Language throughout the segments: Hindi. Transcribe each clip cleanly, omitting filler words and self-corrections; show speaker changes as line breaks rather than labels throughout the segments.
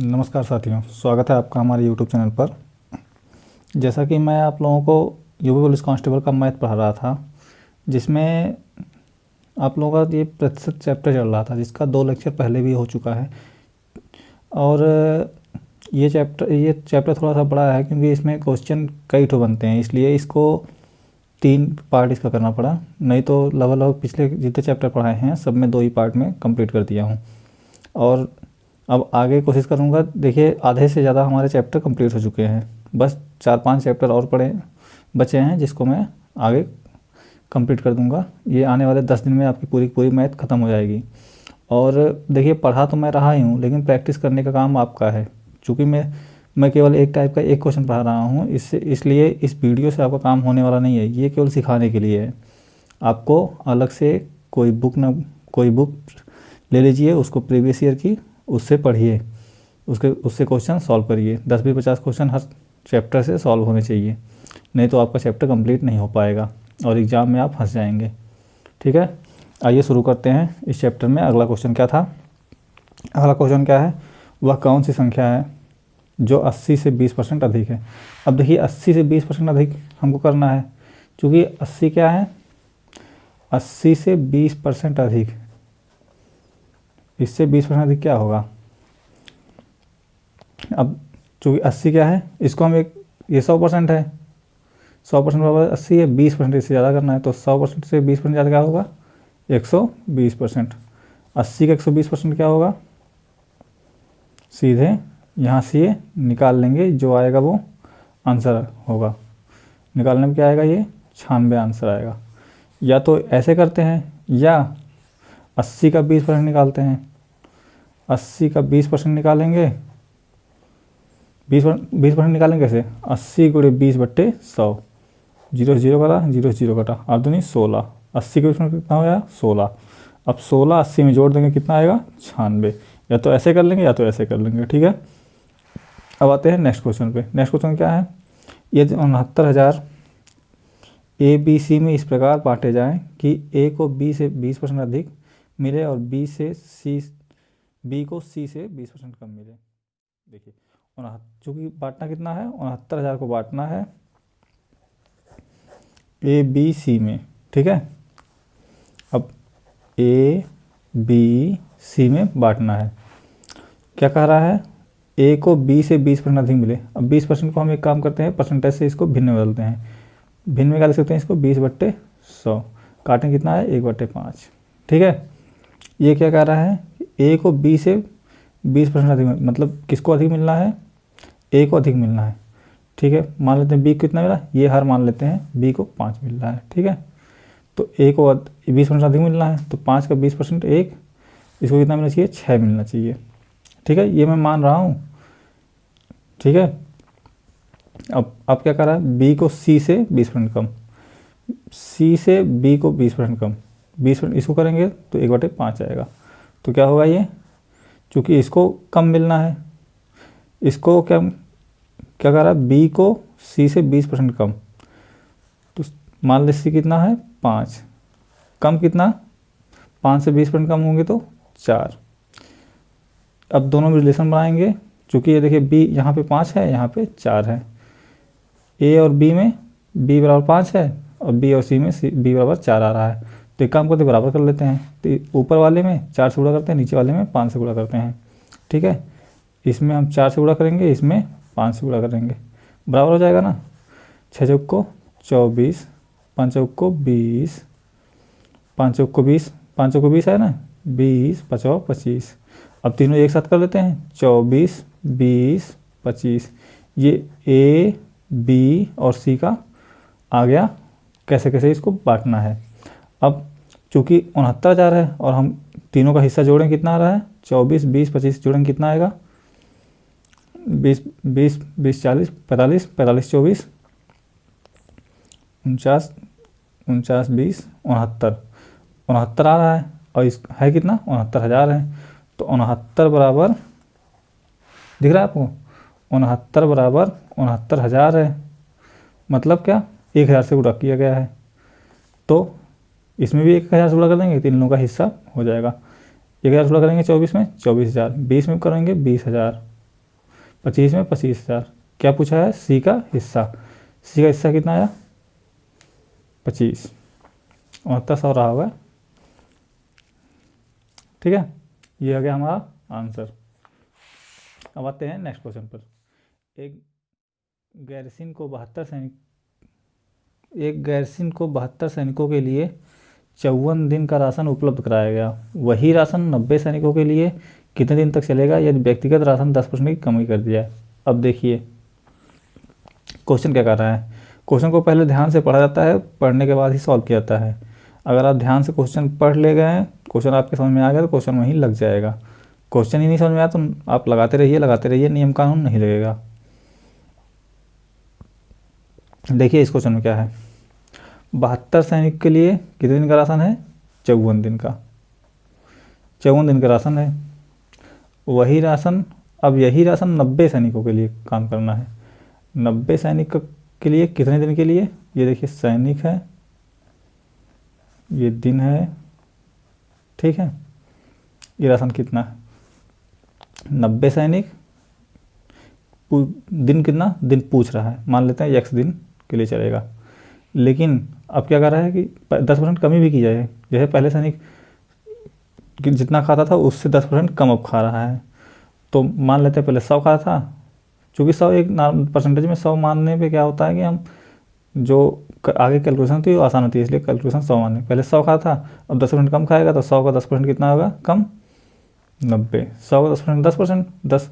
नमस्कार साथियों, स्वागत है आपका हमारे YouTube चैनल पर। जैसा कि मैं आप लोगों को यूपी पुलिस कांस्टेबल का मैथ पढ़ा रहा था, जिसमें आप लोगों का ये प्रतिशत चैप्टर चल रहा था, जिसका 2 लेक्चर पहले भी हो चुका है। और ये चैप्टर थोड़ा सा बड़ा है क्योंकि इसमें क्वेश्चन कई ठो बनते हैं, इसलिए इसको 3 पार्ट इसका करना पड़ा। नहीं तो लगभग पिछले जितने चैप्टर पढ़ाए हैं सब में 2 ही पार्ट में कंप्लीट कर दिया हूँ। और अब आगे कोशिश करूँगा। देखिए, आधे से ज़्यादा हमारे चैप्टर कंप्लीट हो चुके हैं, बस 4-5 चैप्टर और बचे हैं, जिसको मैं आगे कंप्लीट कर दूँगा। ये आने वाले 10 दिन में आपकी पूरी मैथ ख़त्म हो जाएगी। और देखिए, पढ़ा तो मैं रहा ही हूँ, लेकिन प्रैक्टिस करने का काम आपका है। चूँकि मैं केवल एक टाइप का एक क्वेश्चन पढ़ा रहा हूँ, इसलिए इस वीडियो से आपका काम होने वाला नहीं है। ये केवल सिखाने के लिए है। आपको अलग से कोई बुक ले लीजिए, उसको प्रीवियस ईयर की, उससे पढ़िए, उससे क्वेश्चन सॉल्व करिए। 10-50 क्वेश्चन हर चैप्टर से सॉल्व होने चाहिए, नहीं तो आपका चैप्टर कंप्लीट नहीं हो पाएगा और एग्ज़ाम में आप फंस जाएंगे। ठीक है, आइए शुरू करते हैं इस चैप्टर में। अगला क्वेश्चन क्या था? अगला क्वेश्चन क्या है? वह कौन सी संख्या है जो 80 से 20% अधिक है? अब देखिए, 80 से 20% अधिक हमको करना है, क्योंकि 80 क्या है? 80 से 20% अधिक। इससे 20% अधिक क्या होगा? अब चूँकि 80 क्या है, इसको हम ये 100% है, 100% बराबर 80 है, 20% इससे ज़्यादा करना है, तो 100% से 20% ज़्यादा क्या होगा? 120%। 80 का 120% क्या होगा? सीधे यहाँ से ये निकाल लेंगे, जो आएगा वो आंसर होगा। निकालने में क्या आएगा? ये 96 आंसर आएगा। या तो ऐसे करते हैं, या 80 का 20% निकालते हैं। 80 का 20% निकालेंगे, 20% निकालेंगे कैसे? 80 × 20/100, 0 से 0 कटा, 0 से 0 कटा, 8 दूनी 16। 80 के 20% कितना हो गया? 16। अब 16 80 में जोड़ देंगे, कितना आएगा? 96। या तो ऐसे कर लेंगे या तो ऐसे कर लेंगे। ठीक है, अब आते हैं नेक्स्ट क्वेश्चन पे। नेक्स्ट क्वेश्चन क्या है? यदि 69,000 ABC में इस प्रकार बांटे जाएं कि A को B से 20% अधिक मिले और B को C से 20% कम मिले। देखिए, चूँकि बांटना कितना है? 69,000 को बांटना है ABC में। ठीक है, अब ABC में बांटना है। क्या कह रहा है? A को B से 20% अधिक मिले। अब 20% को हम एक काम करते हैं, परसेंटेज से इसको भिन्न में बदलते हैं। भिन्न में क्या लिख सकते हैं? इसको 20/100। काटें कितना है? 1/5। ठीक है, ये क्या कह रहा है? A को B से 20% अधिक, मतलब किसको अधिक मिलना है? A को अधिक मिलना है। ठीक है, मान लेते हैं B को कितना मिला, ये हर मान लेते हैं, B को 5 मिल रहा है। ठीक है, तो A को 20% अधिक मिलना है, तो 5 का 20% 1, इसको कितना मिलना चाहिए? 6 मिलना चाहिए। ठीक है, ये मैं मान रहा हूँ। ठीक है, अब क्या कर रहा है? B को C से 20% कम, C से B को 20% कम, 20% इसको करेंगे तो 1/5 आएगा। तो क्या होगा ये? चूँकि इसको कम मिलना है, इसको क्या कर रहा है? B को C से 20% कम, तो मान ले C कितना है? 5, कम कितना? 5 से 20% कम होंगे तो 4। अब दोनों में रिलेशन बनाएंगे, चूँकि ये देखिए B यहाँ पे 5 है, यहाँ पे 4 है। A और B में B बराबर 5 है, और B और C में B बराबर 4 आ रहा है। तो एक काम करते बराबर कर लेते हैं, तो ऊपर वाले में 4 से गुणा करते हैं, नीचे वाले में 5 से गुणा करते हैं। ठीक है, इसमें हम 4 से गुणा करेंगे, इसमें 5 से गुणा करेंगे, बराबर हो जाएगा ना। 6 चौक को 24, 5 चौक को 20, 5 चौक को 20, 5 चौक को 20 है ना, 20, 5 और 25। अब तीनों एक साथ कर लेते हैं, 24, 20, 25। ये A, B और C का आ गया। कैसे कैसे इसको बांटना है? अब चूँकि 69,000 है और हम तीनों का हिस्सा जोड़ें, कितना आ रहा है? 24, 20, 25 जोड़ें कितना आएगा? 20, 20, 20, 40, 45, 45, 24, 49, 49, 20, 69, 69 आ रहा है, और इस है कितना? 69,000 है। तो 69 बराबर, दिख रहा है आपको? 69 बराबर 69,000 है। मतलब क्या? 1000 से गुणा किया गया है, तो इसमें भी 1000 से गुणा कर देंगे, तीनों का हिस्सा हो जाएगा। 1000 से गुणा करेंगे 24 में 24,000, 20 में करेंगे 20,000, 25 में 25,000। क्या पूछा है? सी का हिस्सा। सी का हिस्सा कितना आया? 25। 6900 रहा होगा। ठीक है, ये आ गया हमारा आंसर। अब आते हैं नेक्स्ट क्वेश्चन पर। एक गैरसिन को 72 सैनिकों के लिए 54 दिन का राशन उपलब्ध कराया गया। वही राशन 90 सैनिकों के लिए कितने दिन तक चलेगा यदि व्यक्तिगत राशन 10% की कमी कर दिया है? अब देखिए क्वेश्चन क्या कर रहा है। क्वेश्चन को पहले ध्यान से पढ़ा जाता है, पढ़ने के बाद ही सॉल्व किया जाता है। अगर आप ध्यान से क्वेश्चन पढ़ ले गए हैं, क्वेश्चन आपके समझ में आ गया तो क्वेश्चन वहीं लग जाएगा। क्वेश्चन ही नहीं समझ में आया तो आप लगाते रहिए, नियम कानून नहीं लगेगा। देखिए इस क्वेश्चन में क्या है। 72 सैनिक के लिए कितने दिन का राशन है? 54 दिन का। 54 दिन का राशन है। वही राशन, अब यही राशन 90 सैनिकों के लिए काम करना है। 90 सैनिक के लिए कितने दिन के लिए? ये देखिए सैनिक है, ये दिन है, ठीक है। ये राशन कितना है? 90 सैनिक, दिन कितना? दिन पूछ रहा है, मान लेते हैं x दिन के लिए चलेगा। लेकिन अब क्या कर रहा है कि 10% कमी भी की जाए। जैसे पहले सैनिक जितना खाता था उससे 10% कम अब खा रहा है। तो मान लेते हैं पहले 100 खाता था, चूँकि 100 एक परसेंटेज में 100 मानने पे क्या होता है कि हम जो आगे कैलकुलेशन होती है वो आसान होती है, इसलिए कैलकुलेशन 100 मानने। पहले 100 खाता था, अब 10% कम खाएगा तो 100 का 10% कितना होगा? कम 90। 100 का 10% 10%, 10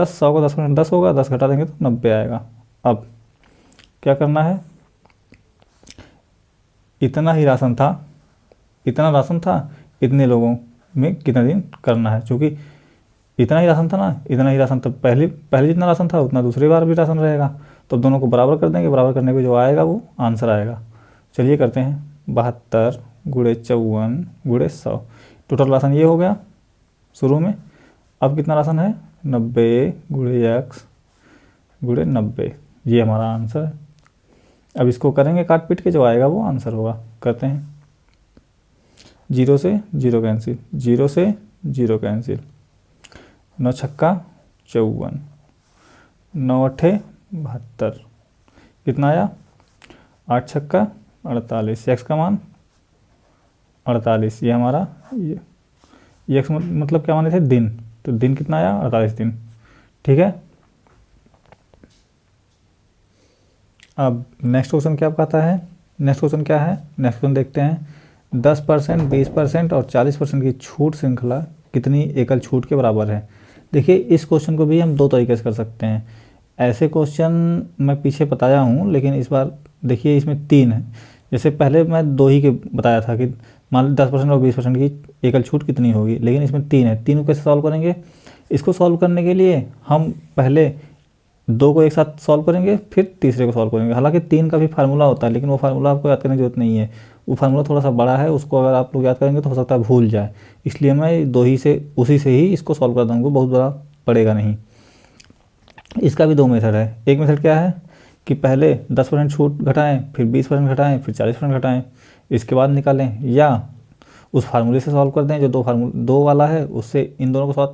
100 का 10% 10 होगा, 10 घटा देंगे तो 90 आएगा। अब क्या करना है, इतना ही राशन था, इतना राशन था, इतने लोगों में कितना दिन करना है। चूँकि इतना ही राशन था ना, इतना ही राशन, तो पहले जितना राशन था उतना दूसरी बार भी राशन रहेगा। तो दोनों को बराबर कर देंगे, बराबर करने पे जो आएगा वो आंसर आएगा। चलिए करते हैं। 72 गुणे 54 गुणे 100, टोटल राशन ये हो गया शुरू में। अब कितना राशन है? 90 गुणे x गुणे 90, ये हमारा आंसर है। अब इसको करेंगे काट पीट के, जो आएगा वो आंसर होगा। करते हैं। 0 से 0 कैंसिल, 0 से 0 कैंसिल, 9 छक्का 54, 9 अट्ठे 72, कितना आया? 8 छक्का 48, एक्स का मान 48। ये हमारा ये एक्स मतलब क्या माने थे? दिन। तो दिन कितना आया? 48 दिन। ठीक है। अब नेक्स्ट क्वेश्चन क्या कहता है? नेक्स्ट क्वेश्चन क्या है? नेक्स्ट क्वेश्चन देखते हैं। 10%, 20% और 40% की छूट श्रृंखला कितनी एकल छूट के बराबर है? देखिए इस क्वेश्चन को भी हम दो तरीके से कर सकते हैं। ऐसे क्वेश्चन मैं पीछे बताया हूँ, लेकिन इस बार देखिए इसमें 3 है। जैसे पहले मैं 2 ही के बताया था कि मान लो 10% और 20% की एकल छूट कितनी होगी, लेकिन इसमें 3 है। 3 को कैसे सॉल्व करेंगे? इसको सॉल्व करने के लिए हम पहले 2 को एक साथ सॉल्व करेंगे, फिर तीसरे को सॉल्व करेंगे। हालांकि 3 का भी फार्मूला होता है, लेकिन वो फार्मूला आपको याद करने की जरूरत नहीं है। वो फार्मूला थोड़ा सा बड़ा है, उसको अगर आप लोग याद करेंगे तो हो सकता है भूल जाए। इसलिए मैं 2 ही से उसी से ही इसको सॉल्व कर दूँगा, बहुत बड़ा पड़ेगा नहीं। इसका भी 2 मेथड है। एक मेथड क्या है कि पहले 10% छूट घटाएं, फिर 20% घटाएं, फिर 40% घटाएं, इसके बाद निकालें। या उस फार्मूले से सॉल्व कर दें जो 2 वाला है, उससे इन दोनों को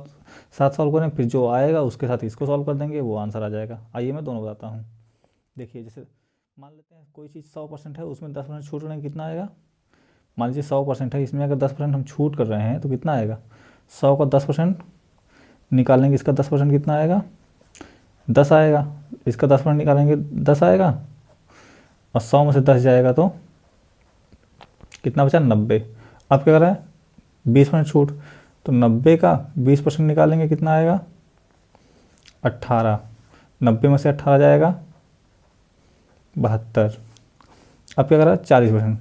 साथ सॉल्व करें, फिर जो आएगा उसके साथ इसको सॉल्व कर देंगे, वो आंसर आ जाएगा। आइए मैं दोनों बताता हूँ। देखिए जैसे मान लेते हैं कोई चीज़ 100% है, उसमें 10% छूट रहे हैं, कितना आएगा? मान लीजिए 100% है, इसमें अगर 10% हम छूट कर रहे हैं तो कितना आएगा? 100 का 10% निकालेंगे, इसका 10% कितना आएगा? 10 आएगा। इसका 10% निकालेंगे, 10 आएगा, और 100 में से 10 जाएगा तो कितना बचा? 90। अब क्या कर रहा है? 20% छूट, तो 90 का 20% निकालेंगे, कितना आएगा? 18। 90 में से 18 जाएगा 72। अब क्या कर रहा है? 40%।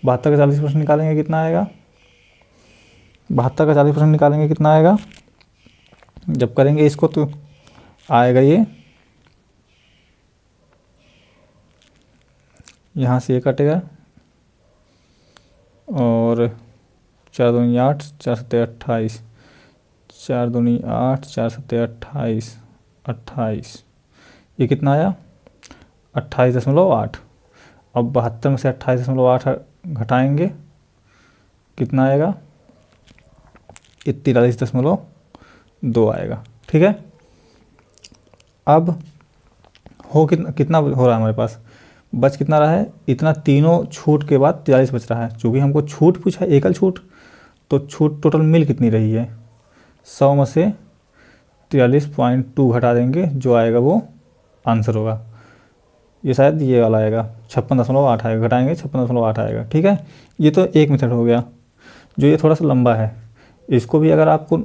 72 का 40% निकालेंगे, कितना आएगा? 72 का 40% निकालेंगे, कितना आएगा? जब करेंगे इसको तो आएगा ये, यहाँ से ये कटेगा, और 4 दूनी 8, 4 सत्ते 28, 4 दूनी 8, 4 सत्ते 28, 28, ये कितना आया? 28.8। अब 72 में से 28.8 घटाएंगे, कितना आएगा? ये 43.2 आएगा। ठीक है, अब हो कितना हो रहा है हमारे पास, बच कितना रहा है, इतना तीनों छूट के बाद 43 बच रहा है। चूँकि हमको छूट पूछा है, एकल छूट, तो छूट टोटल मिल कितनी रही है, 100 में से 43.2 घटा देंगे, जो आएगा वो आंसर होगा। ये शायद ये वाला आएगा 56.8 आएगा, घटाएंगे 56.8 आएगा। ठीक है, ये तो एक मेथड हो गया। जो ये थोड़ा सा लंबा है, इसको भी अगर आपको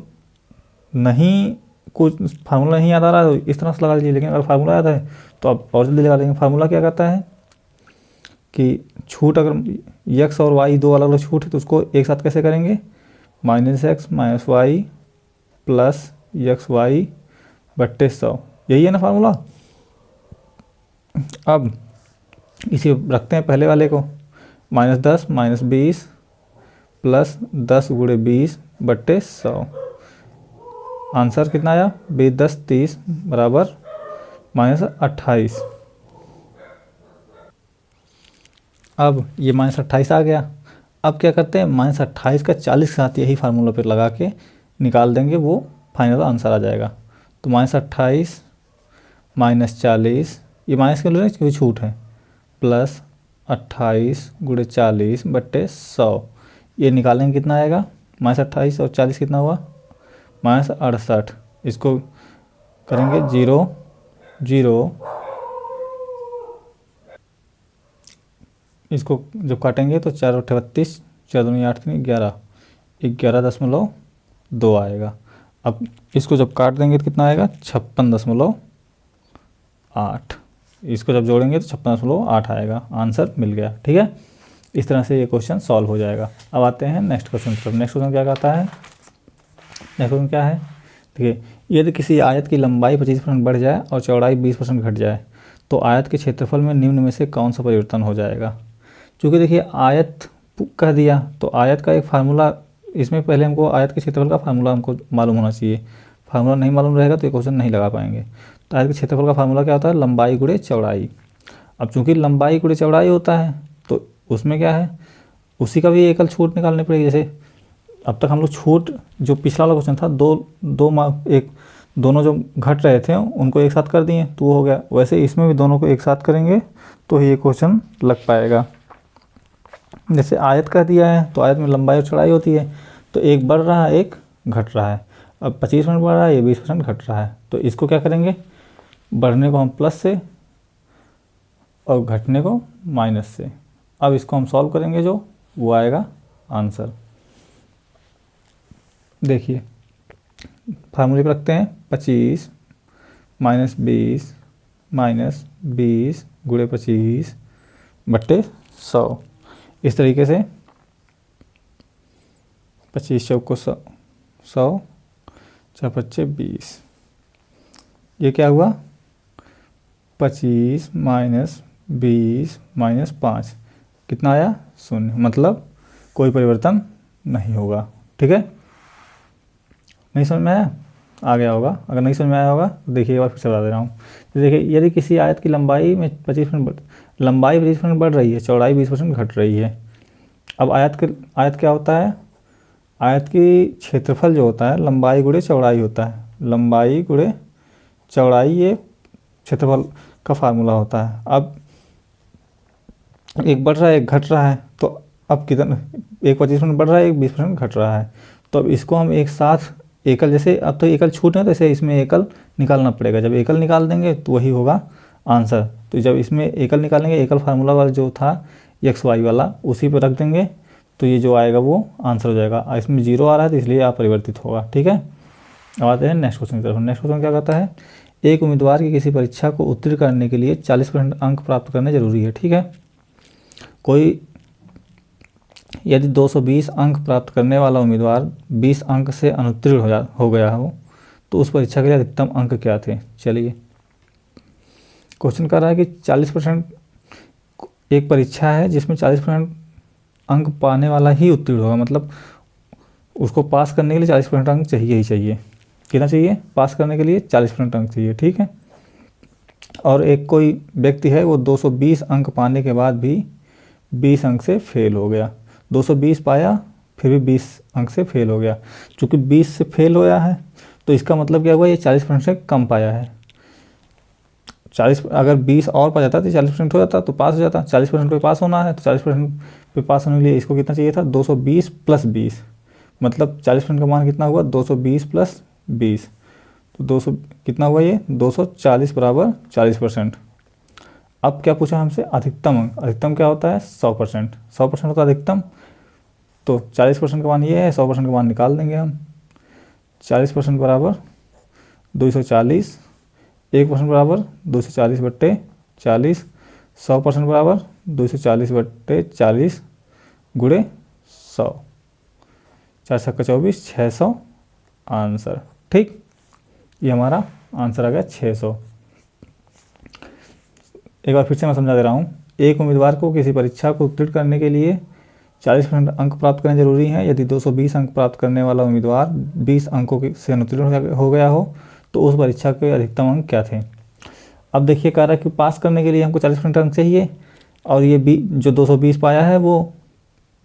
नहीं कुछ फार्मूला नहीं याद आ रहा है तो इस तरह से लगा लीजिए, लेकिन अगर फार्मूला याद है तो आप और जल्दी लगा देंगे। फार्मूला क्या कहता है कि छूट अगर यक्स और वाई दो अलग अलग छूट है तो उसको एक साथ कैसे करेंगे, -x - y plus x y बट्टे 100, यही है ना फार्मूला। अब इसे रखते हैं पहले वाले को, -10 - 20 प्लस 10 × 20 बट्टे 100। आंसर कितना आया, 20 × 10 = 30 बराबर -28। अब ये -28 आ गया। अब क्या करते हैं, -28 का 40 के साथ यही फार्मूला पे लगा के निकाल देंगे, वो फाइनल आंसर आ जाएगा। तो -28 - 40, ये माइनस के लिए क्योंकि छूट है, प्लस 28 × 40 बट्टे 100। ये निकालेंगे कितना आएगा, -28 और 40 कितना हुआ, -68। इसको करेंगे 0 0, इसको जब काटेंगे तो 4 × 32, 4 दूनी 8 3 11, 11.2 आएगा। अब इसको जब काट देंगे तो कितना आएगा, 56.8। इसको जब जोड़ेंगे तो 56.8 आएगा, आंसर मिल गया। ठीक है, इस तरह से ये क्वेश्चन सॉल्व हो जाएगा। अब आते हैं नेक्स्ट क्वेश्चन पर। नेक्स्ट क्वेश्चन क्या कहता है, नेक्स्ट क्वेश्चन क्या है, देखिए, यदि किसी आयत की लंबाई 25% बढ़ जाए और चौड़ाई 20% घट जाए तो आयत के क्षेत्रफल में निम्न में से कौन सा परिवर्तन हो जाएगा। चूँकि देखिए आयत कह दिया तो आयत का एक फार्मूला, इसमें पहले हमको आयत के क्षेत्रफल का फार्मूला हमको मालूम होना चाहिए। फार्मूला नहीं मालूम रहेगा तो ये क्वेश्चन नहीं लगा पाएंगे। तो आयत के क्षेत्रफल का फार्मूला क्या होता है, लंबाई × चौड़ाई। अब चूँकि लंबाई × चौड़ाई होता है तो उसमें क्या है, उसी का भी एकल छूट निकालनी पड़ेगी। जैसे अब तक हम लोग छूट, जो पिछला वाला क्वेश्चन था, दोनों जो घट रहे थे उनको एक साथ कर दिए तो वो हो गया। वैसे इसमें भी दोनों को एक साथ करेंगे तो ये क्वेश्चन लग पाएगा। जैसे आयत कह दिया है तो आयत में लंबाई और चौड़ाई होती है, तो एक बढ़ रहा है एक घट रहा है। अब 25% बढ़ रहा है, ये 20% घट रहा है। तो इसको क्या करेंगे, बढ़ने को हम प्लस से और घटने को माइनस से। अब इसको हम सॉल्व करेंगे, जो वो आएगा आंसर। देखिए फार्मूले पर रखते हैं, 25 - 20 - 20 × 25 बट्टे 100। इस तरीके से 25 × 100, 4 × 5 = 20। ये क्या हुआ, 25 - 20 - 5 कितना आया, 0। मतलब कोई परिवर्तन नहीं होगा। ठीक है, नहीं समझ में आया, आ गया होगा। अगर नहीं समझ में आया होगा तो देखिए, एक बार फिर से बता दे रहा हूँ। तो देखिए, यदि किसी आयत की लंबाई में 25% लंबाई 25% बढ़ रही है, चौड़ाई 20% घट रही है। अब आयत क्या होता है, आयत की क्षेत्रफल जो होता है लंबाई × चौड़ाई होता है। लंबाई × चौड़ाई ये क्षेत्रफल का फार्मूला होता है। अब एक बढ़ रहा है एक घट रहा है, तो अब कितना, एक 25% बढ़ रहा है एक 20% घट रहा है। तो अब इसको हम एक साथ एकल, जैसे अब तो एकल छूट है तो इसे इसमें एकल निकालना पड़ेगा। जब एकल निकाल देंगे तो वही होगा आंसर। तो जब इसमें एकल निकालेंगे, एकल फार्मूला वाला जो था एक्स वाई वाला, उसी पर रख देंगे तो ये जो आएगा वो आंसर हो जाएगा। इसमें 0 आ रहा है तो इसलिए अपरिवर्तित होगा। ठीक है, अब आते हैं नेक्स्ट क्वेश्चन की तरफ। नेक्स्ट क्वेश्चन क्या कहता है, एक उम्मीदवार की किसी परीक्षा को उत्तीर्ण करने के लिए 40% अंक प्राप्त करने जरूरी है। ठीक है, कोई यदि 220 अंक प्राप्त करने वाला उम्मीदवार 20 अंक से अनुत्तीर्ण हो गया हो तो उस परीक्षा के लिए अधिकतम अंक क्या थे। चलिए, क्वेश्चन कर रहा है कि 40% एक परीक्षा है जिसमें 40% अंक पाने वाला ही उत्तीर्ण होगा। मतलब उसको पास करने के लिए 40% अंक चाहिए ही चाहिए। कितना चाहिए, पास करने के लिए 40% अंक चाहिए। ठीक है, और एक कोई व्यक्ति है वो 220 अंक पाने के बाद भी 20 अंक से फेल हो गया। 220 पाया फिर भी 20 अंक से फेल हो गया। चूँकि 20 से फेल होया है तो इसका मतलब क्या हुआ, ये 40% से कम पाया है। 40 अगर 20 और पा जाता तो 40% हो जाता, तो पास हो जाता। 40% पे पास होना है, तो 40% पे पास होने के लिए इसको कितना चाहिए था, 220 + 20, मतलब 40% का मान कितना हुआ, 220 + 20, तो 200 कितना हुआ ये, 240 बराबर 40%। अब क्या पूछा हमसे, अधिकतम अंक। अधिकतम क्या होता है, 100%। 100% होता है अधिकतम, तो 40% का मान ये है, 100% का मान निकाल देंगे हम। 40% बराबर 240, 1% बराबर 240/40, 100% बराबर 240/40 गुणे 100, 4 छक्का 24, 600 आंसर। ठीक, ये हमारा आंसर आ गया 600। एक बार फिर से मैं समझा दे रहा हूँ। एक उम्मीदवार को किसी परीक्षा को उत्तीर्ण करने के लिए 40% अंक प्राप्त करने जरूरी हैं। यदि 220 अंक प्राप्त करने वाला उम्मीदवार 20 अंकों से अनुत्तीर्ण हो गया हो तो उस परीक्षा के अधिकतम अंक क्या थे। अब देखिए कह रहा है कि पास करने के लिए हमको 40% अंक चाहिए, और ये जो 220 पाया है वो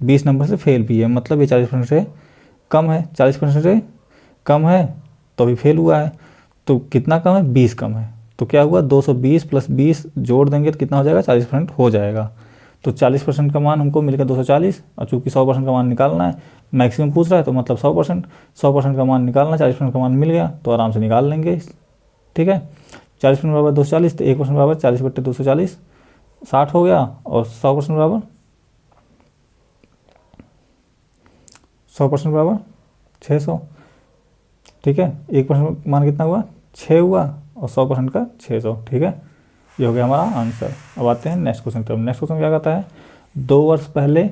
20 नंबर से फेल भी है, मतलब ये 40% से कम है। 40% से कम है तो भी फेल हुआ है, तो कितना कम है, 20 कम है। तो क्या हुआ, 220 + 20 जोड़ देंगे तो कितना हो जाएगा, 40% हो जाएगा। तो 40% का मान हमको मिल गया 240, और चूँकि 100% का मान निकालना है, मैक्सिमम पूछ रहा है तो मतलब 100%। 100% का मान निकालना, 40% का मान मिल गया तो आराम से निकाल लेंगे। ठीक है, 40% बराबर 240, तो 1% बराबर 40/240, 60 हो गया, और 100% बराबर 100% बराबर 600। ठीक है, 1% मान कितना हुआ, 6 हुआ, और 100% का 600। ठीक है, ये हो गया हमारा आंसर। अब आते हैं नेक्स्ट क्वेश्चन पर। नेक्स्ट क्वेश्चन क्या कहता है, 2 वर्ष पहले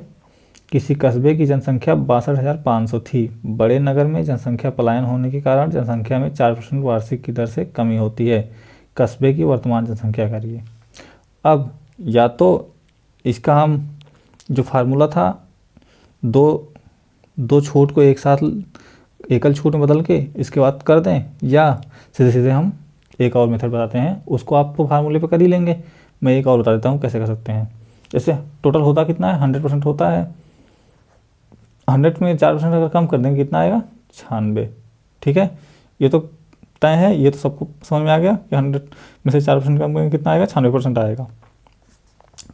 किसी कस्बे की जनसंख्या 62,500 थी। बड़े नगर में जनसंख्या पलायन होने के कारण जनसंख्या में 4% वार्षिक की दर से कमी होती है। कस्बे की वर्तमान जनसंख्या करिए। अब या तो इसका हम जो फार्मूला था, दो छूट को एक साथ एकल छूट में बदल के इसके बाद कर दें, या सीधे सीधे हम एक और मेथड बताते हैं, उसको आप तो फार्मूले पे कर ही लेंगे। मैं एक और बता देता हूँ कैसे कर सकते हैं। जैसे टोटल होता कितना है, 100% होता है। 100 में 4% अगर कम कर देंगे कितना आएगा, 96। ठीक है, ये तो तय है, ये तो सबको समझ में आ गया कि 100 में से 4% कम करेंगे कितना आएगा, 96% आएगा,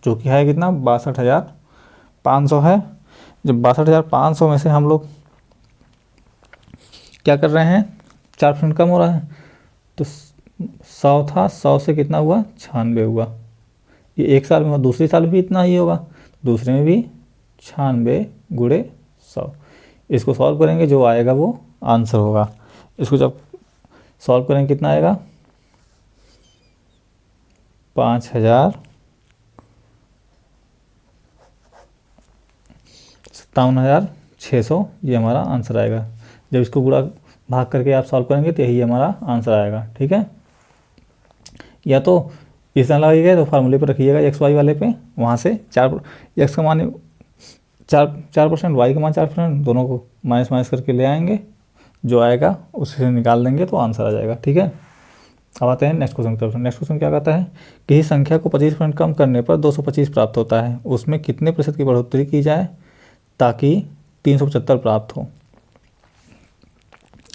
जो कि है कितना, 62,500 है। जब 62,500 में से हम लोग क्या कर रहे हैं, 4% कम हो रहा है, तो 100 था, 100 से कितना हुआ, 96 हुआ। ये एक साल में हुआ, दूसरे साल भी इतना ही होगा, दूसरे में भी 96 गुणे 100। इसको सॉल्व करेंगे, जो आएगा वो आंसर होगा। इसको जब सॉल्व करेंगे कितना आएगा, 57,600, ये हमारा आंसर आएगा। जब इसको गुणा भाग करके आप सॉल्व करेंगे तो यही हमारा आंसर आएगा। ठीक है, या तो इस तरह लगाइएगा, तो फार्मूले पर रखिएगा एक्स वाई वाले पे, वहाँ से 4 एक्स का मान 4%, वाई का मान 4%, दोनों को माइनस माइनस करके ले आएंगे, जो आएगा उससे निकाल देंगे तो आंसर आ जाएगा। ठीक है, अब आते हैं नेक्स्ट क्वेश्चन की तरफ। नेक्स्ट क्वेश्चन क्या कहता है, किसी संख्या को 25% कम करने पर 225 प्राप्त होता है, उसमें कितने प्रतिशत की बढ़ोतरी की जाए ताकि 375 प्राप्त हो।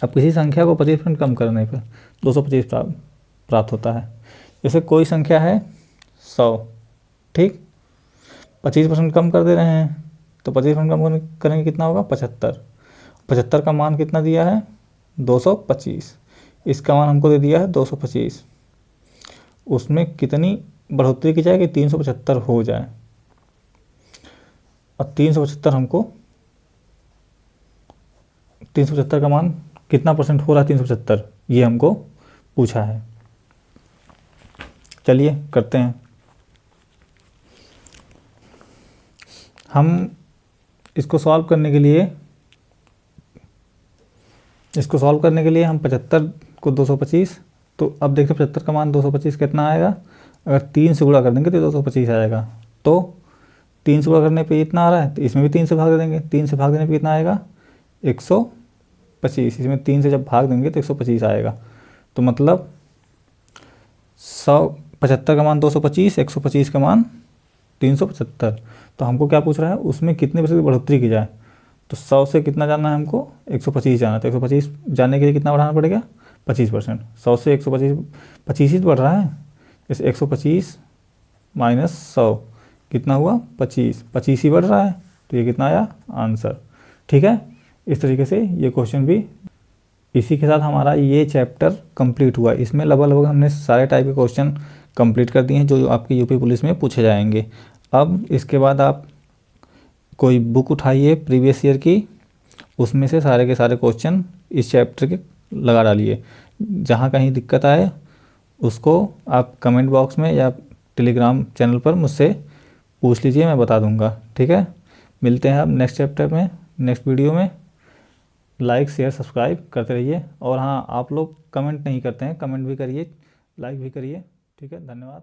अब किसी संख्या को 25% कम करने पर 225 प्राप्त होता है। जैसे कोई संख्या है 100, ठीक, 25% कम कर दे रहे हैं, तो 25% कम करेंगे कितना होगा, 75। 75 का मान कितना दिया है, 225। इसका मान हमको दे दिया है 225। उसमें कितनी बढ़ोतरी की जाए कि 375 हो जाए, और 375 हमको 375 का मान कितना परसेंट हो रहा है, 375, ये हमको पूछा है। चलिए करते हैं। हम इसको सॉल्व करने के लिए हम 75 को 225, तो अब देखिए 75 का मान 225 कितना आएगा, अगर 3 से गुणा कर देंगे तो 225 आएगा। तो 3 से गुणा करने पे इतना आ रहा है, तो इसमें भी 3 से भाग दे देंगे। 3 से भाग देने पे कितना आएगा, 125। इसमें 3 से जब भाग देंगे तो 125 आएगा। तो मतलब 75 का मान 225, 125 का मान 375। तो हमको क्या पूछ रहा है, उसमें कितने प्रतिशत बढ़ोतरी की जाए। तो 100 से कितना जाना है हमको, 125 जाना है। तो 125 जाने के लिए कितना बढ़ाना पड़ेगा, 25%। 100 से 125 25 ही बढ़ रहा है, इस 125 माइनस 100 कितना हुआ 25, 25 ही बढ़ रहा है, तो ये कितना आया आंसर। ठीक है, इस तरीके से ये क्वेश्चन भी। इसी के साथ हमारा ये चैप्टर कंप्लीट हुआ। इसमें लगभग हमने सारे टाइप के क्वेश्चन कंप्लीट कर दिए हैं जो आपके यूपी पुलिस में पूछे जाएंगे। अब इसके बाद आप कोई बुक उठाइए प्रीवियस ईयर की, उसमें से सारे के सारे क्वेश्चन इस चैप्टर के लगा डालिए। जहाँ कहीं दिक्कत आए उसको आप कमेंट बॉक्स में या टेलीग्राम चैनल पर मुझसे पूछ लीजिए, मैं बता दूंगा। ठीक है, मिलते हैं अब नेक्स्ट चैप्टर में, नेक्स्ट वीडियो में। लाइक शेयर सब्सक्राइब करते रहिए। और हाँ, आप लोग कमेंट नहीं करते हैं, कमेंट भी करिए, लाइक भी करिए। ठीक है, धन्यवाद।